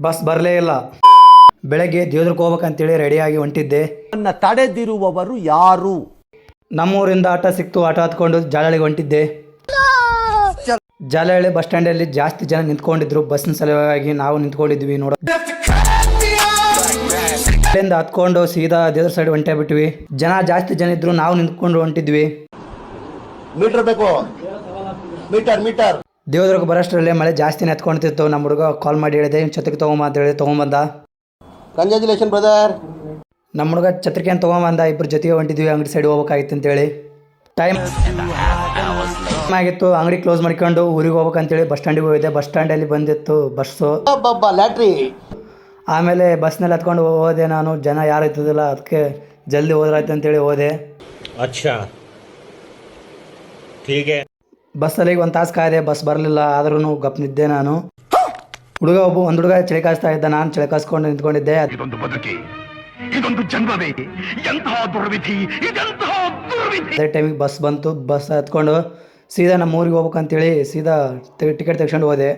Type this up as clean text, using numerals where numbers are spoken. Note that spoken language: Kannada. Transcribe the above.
ಬಸ್ ಬರಲೇ ಇಲ್ಲ. ಬೆಳಗ್ಗೆ ದೇವ್ರಿಗೆ ಹೋಗ್ಬೇಕಂತೇಳಿ ರೆಡಿಯಾಗಿ ಹೊಂಟಿದ್ದೆ. ನನ್ನ ತಡೆದಿರುವವರು ಯಾರು? ನಮ್ಮೂರಿಂದ ಆಟ ಸಿಕ್ತು. ಆಟ ಹತ್ಕೊಂಡು ಜಾಲಹಳ್ಳಿಗೆ ಹೊಂಟಿದ್ದೆ. ಜಾಲಹಳ್ಳಿ ಬಸ್ ಸ್ಟ್ಯಾಂಡಲ್ಲಿ ಜಾಸ್ತಿ ಜನ ನಿಂತ್ಕೊಂಡಿದ್ರು. ಬಸ್ಸಿನ ಸಲುವಾಗಿ ನಾವು ನಿಂತ್ಕೊಂಡಿದ್ವಿ. ಅಲ್ಲಿಂದ ಹತ್ಕೊಂಡು ಸೀದಾ ದೇವ್ರ ಸೈಡ್ ಹೊಂಟೇ ಬಿಟ್ವಿ. ಜನ ಜಾಸ್ತಿ ಜನ ಇದ್ರು, ನಾವು ನಿಂತ್ಕೊಂಡು ಹೊಂಟಿದ್ವಿ. ಮೀಟರ್ ಬೇಕು, ಮೀಟರ್. ದೇವದುರ್ಗ ಬರೋಷ್ಟರಲ್ಲೇ ಮಳೆ ಜಾಸ್ತಿನೇ ಹತ್ಕೊಂತಿತ್ತು. ನಮ್ಮ ಹುಡುಗ ಕಾಲ್ ಮಾಡಿ ಹೇಳಿದೆ, ಛತ್ರಿಗೆ ತೊಗೊಂಬ ಅಂತ ಹೇಳಿ ತೊಗೊಂಬಂದ. Congratulation brother. ನಮ್ಮ ಹುಡುಗ ಛತ್ರಿಕೆ ಅಂತ ತೊಗೊಂಬಂದ. ಇಬ್ಬರು ಜೊತೆಗೆ ಹೊಂಟಿದ್ವಿ. ಅಂಗಡಿ ಸೈಡ್ ಹೋಗ್ಬೇಕಾಗಿತ್ತು ಅಂತೇಳಿ. ಟೈಮ್ ಆಗಿತ್ತು. ಅಂಗಡಿ ಕ್ಲೋಸ್ ಮಾಡ್ಕೊಂಡು ಊರಿಗೆ ಹೋಗ್ಬೇಕಂತೇಳಿ ಬಸ್ ಸ್ಟ್ಯಾಂಡಿಗೆ ಹೋಗಿದ್ದೆ. ಬಸ್ ಸ್ಟ್ಯಾಂಡಲ್ಲಿ ಬಂದಿತ್ತು ಬಸ್ಸು. ಲ್ಯಾಟ್ರಿ. ಆಮೇಲೆ ಬಸ್ನಲ್ಲಿ ಹತ್ಕೊಂಡು ಹೋದೆ ನಾನು. ಜನ ಯಾರು ಇರ್ತಿದ್ದಿಲ್ಲ, ಅದಕ್ಕೆ ಜಲ್ದಿ ಹೋದ್ರಾಯ್ತು ಅಂತೇಳಿ ಹೋದೆ. ಬಸ್ಸಲ್ಲಿ ಒಂದು ತಾಸು ಕಾಯ್ದೆ, ಬಸ್ ಬರಲಿಲ್ಲ. ಆದ್ರೂ ಗಪ್ ನಿದ್ದೆ ನಾನು. ಒಂದು ಹುಡುಗ ಚಳಿ ಕಾಯಿಸ್ತಾ ಇದ್ದ. ನಾನು ಚಳಿ ಕಾಯಿಸ್ಕೊಂಡು ನಿಂತ್ಕೊಂಡಿದ್ದೆ. ಅದೇ ಟೈಮಿಗೆ ಬಸ್ ಬಂತು. ಬಸ್ ಹತ್ಕೊಂಡು ಸೀದಾ ನಮ್ಮ ಊರಿಗೆ ಹೋಗ್ಬೇಕಂತೇಳಿ ಸೀದಾ ಟಿಕೆಟ್ ತೆಗ್ಸ್ಕೊಂಡು ಹೋದೆ.